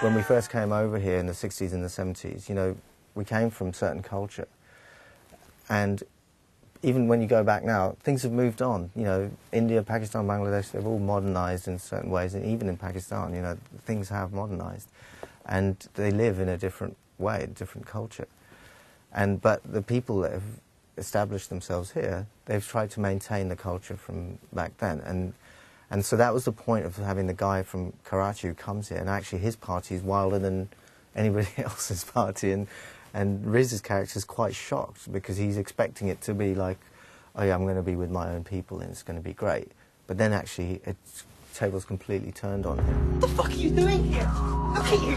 When we first came over here in the 60s and the 70s, you know, we came from certain culture. And even when you go back now, things have moved on. You know, India, Pakistan, Bangladesh, they've all modernised in certain ways. And even in Pakistan, you know, things have modernised. And they live in a different way, a different culture. But the people that have established themselves here, they've tried to maintain the culture from back then. And so that was the point of having the guy from Karachi who comes here, and actually his party is wilder than anybody else's party, and Riz's character is quite shocked because he's expecting it to be like, oh yeah, I'm going to be with my own people and it's going to be great. But then actually, the table's completely turned on him. What the fuck are you doing here? Look at you!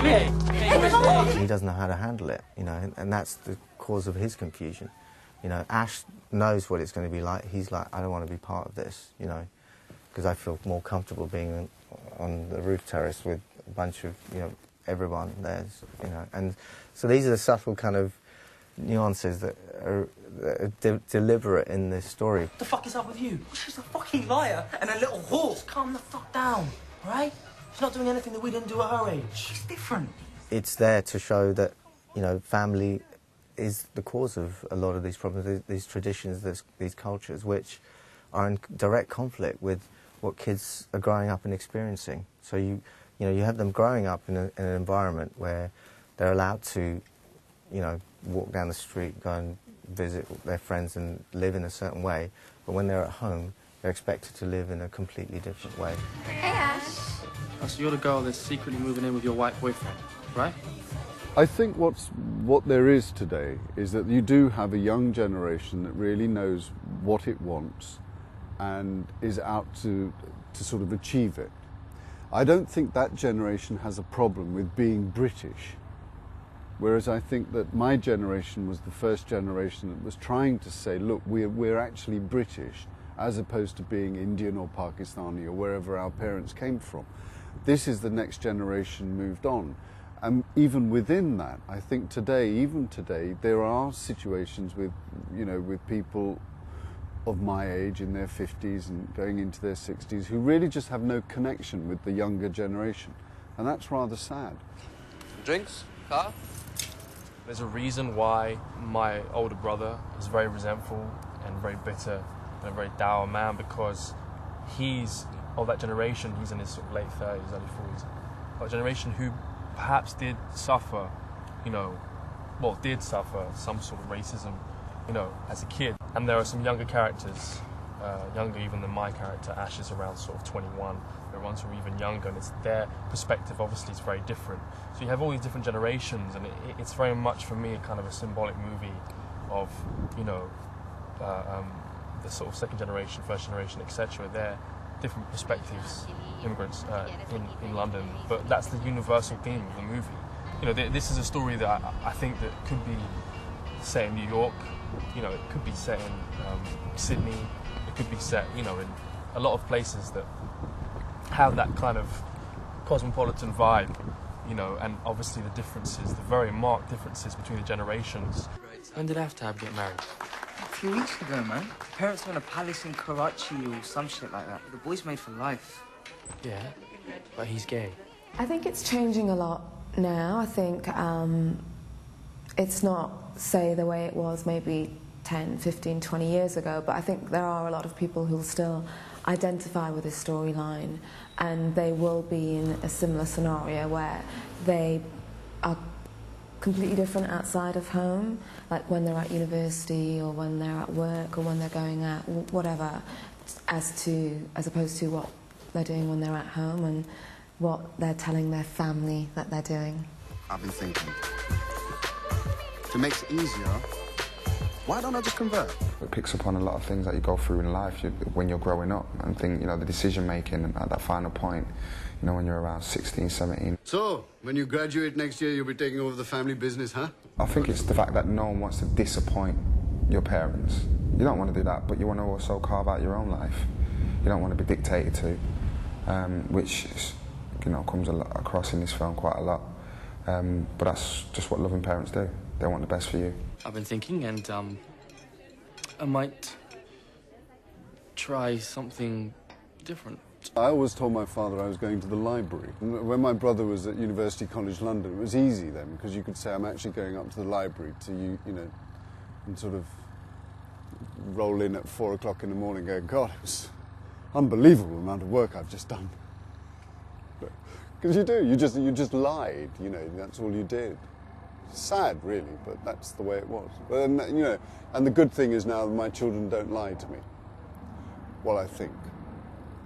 Hey, he doesn't know how to handle it, you know, and that's the cause of his confusion. You know, Ash knows what it's going to be like. He's like, I don't want to be part of this, you know, because I feel more comfortable being on the roof terrace with a bunch of, you know, everyone there, you know. And so these are the subtle kind of nuances that are deliberate in this story. What the fuck is up with you? She's a fucking liar and a little horse. Calm the fuck down, all right? She's not doing anything that we didn't do at her age. She's different. It's there to show that, you know, family is the cause of a lot of these problems, these traditions, these cultures, which are in direct conflict with what kids are growing up and experiencing. So you have them growing up in an environment where they're allowed to, you know, walk down the street, go and visit their friends and live in a certain way, but when they're at home, they're expected to live in a completely different way. Hey, Ash. Oh, so you're the girl that's secretly moving in with your white boyfriend, right? I think what there is today is that you do have a young generation that really knows what it wants and is out to sort of achieve it. I don't think that generation has a problem with being British, whereas I think that my generation was the first generation that was trying to say, look, we're actually British, as opposed to being Indian or Pakistani or wherever our parents came from. This is the next generation moved on. And even within that, I think even today, there are situations with, you know, with people of my age in their 50s and going into their 60s who really just have no connection with the younger generation. And that's rather sad. Drinks? Car? There's a reason why my older brother is very resentful and very bitter and a very dour man, because he's of that generation. He's in his sort of late 30s, early 40s. A generation who perhaps did suffer, did suffer some sort of racism, as a kid. And there are some younger characters, younger even than my character. Ash is around sort of 21. There are ones who are even younger, and it's their perspective, obviously, is very different. So you have all these different generations, and it's very much, for me, a kind of a symbolic movie of, the sort of second generation, first generation, etc. They're different perspectives, immigrants in London, but that's the universal theme of the movie. This is a story that I think that could be set in New York, it could be set in Sydney, it could be set, in a lot of places that have that kind of cosmopolitan vibe, and obviously the differences, the very marked differences between the generations. When did Aftab get married? A few weeks ago, man. Parents were in a palace in Karachi or some shit like that. The boy's made for life. Yeah, but he's gay. I think it's changing a lot now. I think it's not, say, the way it was maybe 10, 15, 20 years ago, but I think there are a lot of people who will still identify with this storyline, and they will be in a similar scenario where they are completely different outside of home, like when they're at university or when they're at work or when they're going out, whatever, as opposed to what they're doing when they're at home and what they're telling their family that they're doing. I've been thinking, to make it easier, why don't I just convert? It picks up on a lot of things that you go through in life when you're growing up, and think, the decision making at that final point, when you're around 16, 17. So, when you graduate next year, you'll be taking over the family business, huh? I think it's the fact that no one wants to disappoint your parents. You don't want to do that, but you want to also carve out your own life. You don't want to be dictated to, which comes across in this film quite a lot. But that's just what loving parents do. They want the best for you. I've been thinking, and I might try something different. I always told my father I was going to the library. When my brother was at University College London, it was easy then, because you could say, I'm actually going up to the library to, you know, and sort of roll in at 4 o'clock in the morning and go, God, it was unbelievable amount of work I've just done. Because you do, you just lied, you know, that's all you did. Sad, really, but that's the way it was. But, you know, and the good thing is now that my children don't lie to me. Well, I think.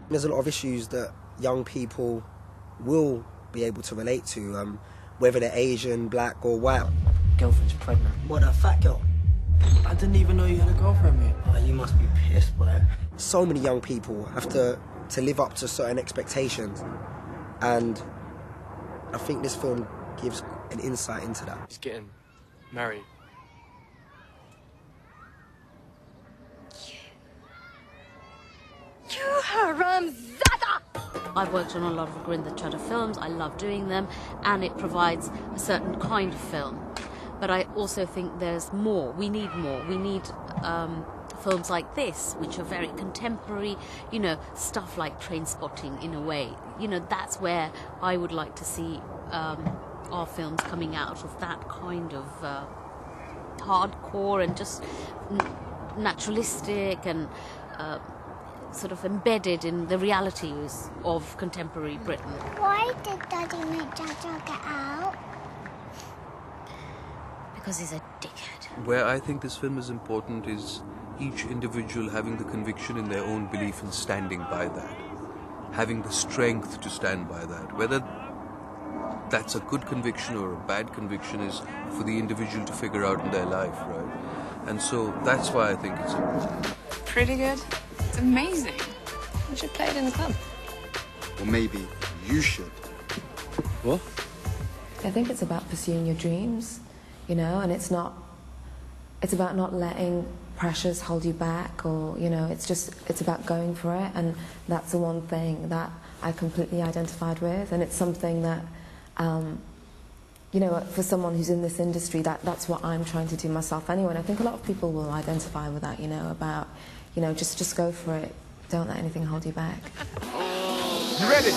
There's a lot of issues that young people will be able to relate to, whether they're Asian, black or white. Girlfriend's pregnant. What, a fat girl? I didn't even know you had a girlfriend, mate. Oh, you must be pissed, boy. So many young people have to live up to certain expectations, and I think this film gives an insight into that. He's getting married. You haramzada! I've worked on a lot of Gurinder Chadha films. I love doing them, and it provides a certain kind of film. But I also think there's more. We need more. We need films like this, which are very contemporary, you know, stuff like Trainspotting in a way. You know, that's where I would like to see our films coming out of that kind of hardcore and just naturalistic and sort of embedded in the realities of contemporary Britain. Why did Daddy make Jaja get out? Because he's a dickhead. Where I think this film is important is each individual having the conviction in their own belief and standing by that. Having the strength to stand by that. Whether that's a good conviction or a bad conviction is for the individual to figure out in their life, right? And so that's why I think it's important. Pretty good. It's amazing. We should play it in the club. Or maybe you should. What? I think it's about pursuing your dreams, you know, and it's about not letting pressures hold you back, or, you know, it's about going for it, and that's the one thing that I completely identified with, and it's something that, you know, for someone who's in this industry, that's what I'm trying to do myself anyway, and I think a lot of people will identify with that, you know, about, you know, just go for it, don't let anything hold you back. You ready?